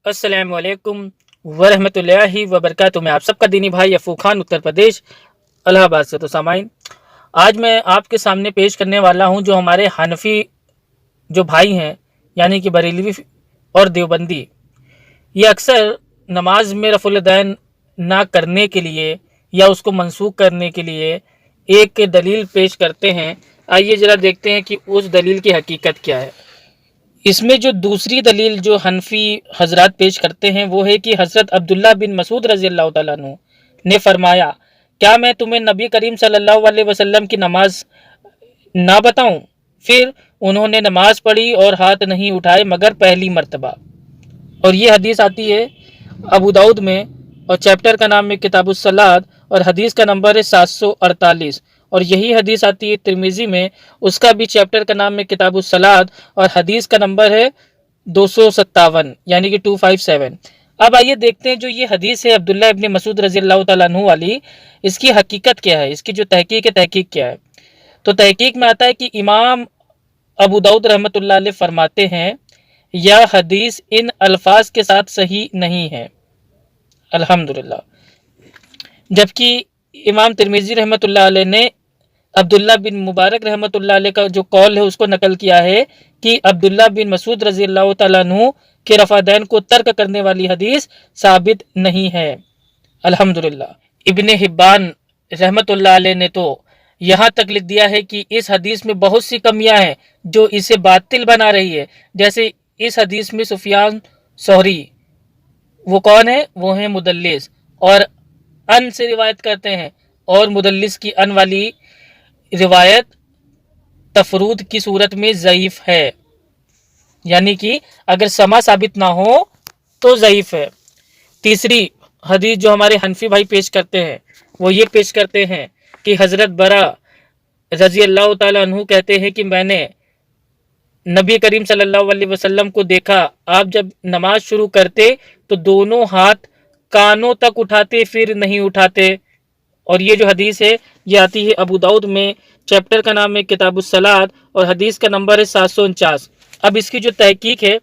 अस्सलाम वालेकुम वरहमतुल्लाहि वबरकातुहू। मैं आप सबका दीनी भाई अफू खान, उत्तर प्रदेश इलाहाबाद से। तो सामाइन, आज मैं आपके सामने पेश करने वाला हूं जो हमारे हनफी जो भाई हैं, यानी कि बरेलवी और देवबंदी, ये अक्सर नमाज में रफ़ुल दैन ना करने के लिए या उसको मनसूख करने के लिए एक दलील पेश करते हैं। आइए ज़रा देखते हैं कि उस दलील की हकीकत क्या है। इसमें जो दूसरी दलील जो हनफी हजरात पेश करते हैं वो है कि हज़रत अब्दुल्ला बिन मसूद रज़ी अल्लाह तआला अन्हु ने फरमाया, क्या मैं तुम्हें नबी करीम सल्लल्लाहु अलैहि वसल्लम की नमाज ना बताऊं? फिर उन्होंने नमाज पढ़ी और हाथ नहीं उठाए मगर पहली मर्तबा। और ये हदीस आती है अबू दाऊद में, और चैप्टर का नाम है किताबुस सलात, और हदीस का नंबर है 748। और यही हदीस आती है तिरमिजी में, उसका भी चैप्टर का नाम है किताबुस सलात और हदीस का नंबर है 257, यानी कि 257। अब आइए देखते हैं जो ये हदीस है अब्दुल्ला इब्न मसूद रज़ी अल्लाह तआला अन्हु वाली, इसकी हकीकत क्या है, इसकी जो तहकीक क्या है। तो तहकीक में आता है कि इमाम अबू दाऊद रहमतुल्लाह अलैह फरमाते हैं, यह हदीस इन अल्फाज के साथ सही नहीं है, अल्हम्दुलिल्लाह। जबकि इमाम तिरमिजी रहमतुल्लाह अलैह ने अब्दुल्ला बिन मुबारक रहमतुल्लाह अलैह का जो कौल है उसको नकल किया है कि अब्दुल्ला बिन मसूद रज़ी अल्लाह तआला अन्हु के रफ़ादैन को तर्क करने वाली हदीस साबित नहीं है, अल्हम्दुलिल्लाह। इब्ने हिब्बान रहमतुल्लाह अलैह ने तो यहाँ तक लिख दिया है कि इस हदीस में बहुत सी कमियां हैं जो इसे बातिल बना रही है। जैसे इस हदीस में सुफियान सोहरी, वो कौन है? वो है मुदल्लिस, और अन से रिवायत करते हैं, और मुदल्लिस की अन वाली रिवायत तफरूद की सूरत में ज़ईफ़ है, यानी कि अगर समा साबित ना हो तो ज़ईफ़ है। तीसरी हदीस जो हमारे हनफी भाई पेश करते हैं वो ये पेश करते हैं कि हज़रत बरा रज़ी अल्लाह तआला अन्हु कहते हैं कि मैंने नबी करीम सल्लल्लाहु अलैहि वसल्लम को देखा, आप जब नमाज शुरू करते तो दोनों हाथ कानों तक उठाते फिर नहीं उठाते। और ये जो हदीस है ये आती है अबू दाऊद में, चैप्टर का नाम है किताबुस सलात और हदीस का नंबर है 749। अब इसकी जो तहकीक है,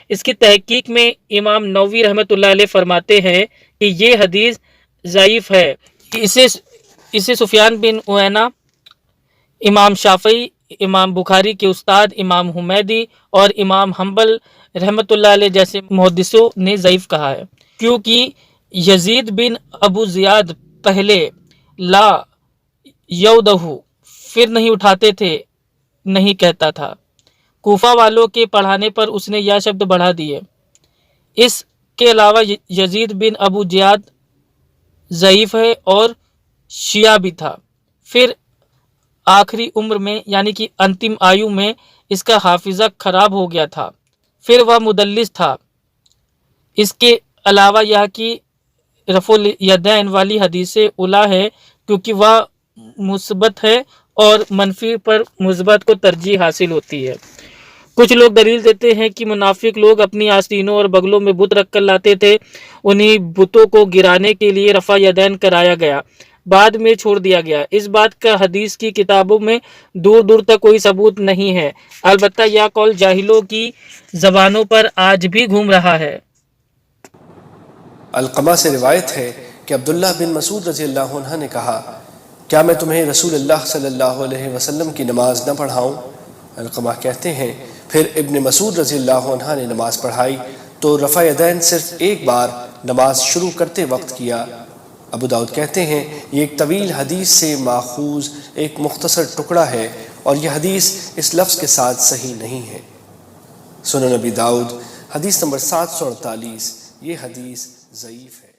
इसकी तहकीक में इमाम नववी रहमतुल्लाह अलैह फरमाते हैं कि ये हदीस ज़ईफ़ है। इसे सुफियान बिन उयैना, इमाम शाफ़ई, इमाम बुखारी के उस्ताद इमाम हुमैदी और इमाम हम्बल रहमतुल्लाह अलैह जैसे मुहद्दिसों ने ज़ईफ़ कहा है, क्योंकि यजीद बिन अबू ज़ियाद पहले ला यौदहु फिर नहीं उठाते थे नहीं कहता था। कूफा वालों के पढ़ाने पर उसने यह शब्द बढ़ा दिए। इसके अलावा यजीद बिन अबू ज़ियाद ज़ईफ़ है और शिया भी था। फिर आखिरी उम्र में, यानी कि अंतिम आयु में इसका हाफिज़ा ख़राब हो गया था। फिर वह मुदल्लिस था। इसके अलावा यह कि रफ़ुल यदैन वाली हदीसें उला है, क्योंकि वह मुस्बत है और मनफी पर मुस्बत को तरजीह हासिल होती है। कुछ लोग दलील देते हैं कि मुनाफिक लोग अपनी आस्तीनों और बगलों में बुत रख कर लाते थे। उन्हीं बुतों को गिराने के लिए रफ़ा यदैन कराया गया, बाद में छोड़ दिया गया। इस बात का हदीस की किताबों में दूर दूर तक कोई सबूत नहीं है। अलबत्ता यह कौल जाहिलों की ज़बानों पर आज भी घूम रहा है। अलक़मा से रिवायत है कि अब्दुल्ला बिन मसूद रज़ी अल्लाह अन्हु ने कहा, क्या मैं तुम्हें रसूलुल्लाह सल्लल्लाहु अलैहि वसल्लम की नमाज न पढ़ाऊँ? अलक़मा कहते हैं, फिर इब्न मसूद रज़ी अल्लाह अन्हु ने नमाज पढ़ाई तो रफ़ा यदैन सिर्फ एक बार नमाज शुरू करते वक्त किया। अबू दाऊद कहते हैं, ये एक तवील हदीस से माखूज़ एक मुख्तसर टुकड़ा है और यह हदीस इस लफ्ज़ के साथ सही नहीं है। सुनन नबी दाऊद हदीस नंबर 748। ये हदीस ज़ईफ़ है।